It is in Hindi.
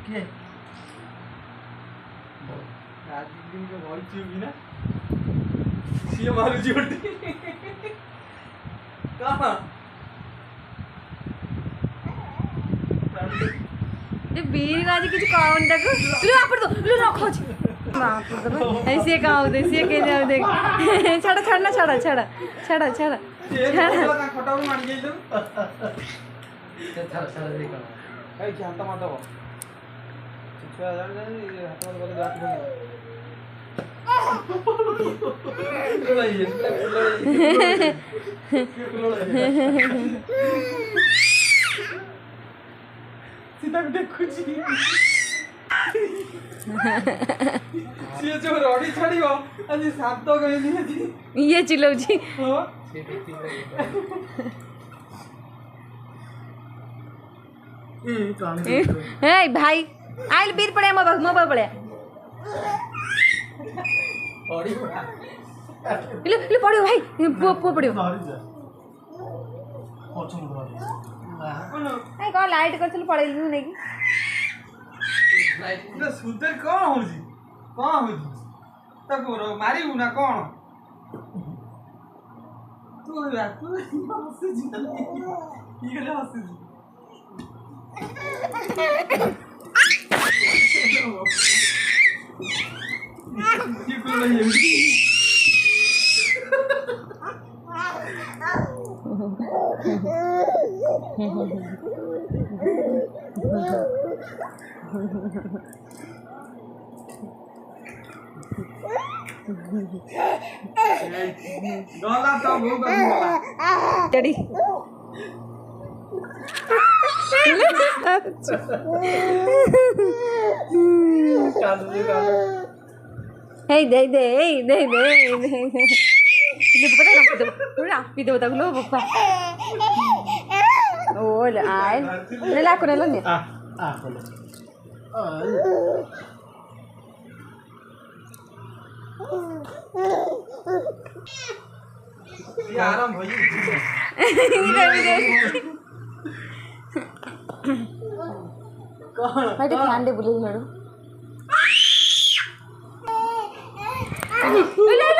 के आज दिन को भल चुकी ना सी मारू जोड़ी कहाँ ये बीर गाजी किसी काउंट तक लो आप तो लो रखो जी बाप रे ऐसे कहाँ होते ऐसे के जाओ देख छाड़ा छाड़ना छाड़ा छाड़ा छाड़ा छाड़ा छाड़ा खटाऊ मार गई तुम छाड़ा छाड़ा देखो कई हाथ मार दो छुआ जान जान ये हाथ मार बोले बात बोले सीधा देखु जी ये जो रोडी छाड़ियो आज सात तो गई नहीं जी ये चिल्लो जी हां ए भाई आइल बीर पड़े मोबाइल पड़े बड़ी ले ले पड़ियो भाई पो पड़ियो आई कौन लाइट कर चल पड़े लू नहीं इतना सुंदर कौन हो जी कौन हो जी तक रो मारी ना कौन तू हंस जी ये ले हंस जी ये कोई नहीं है डोला तो वो बंदा डैडी हे दे दे दे दे ले पता ना तो रापी दो तक लो पप्पा ओ ले आए ले ला को ले लो आ बोलो ये आराम हो जी भाई ध्यान दे बोले मैडम ले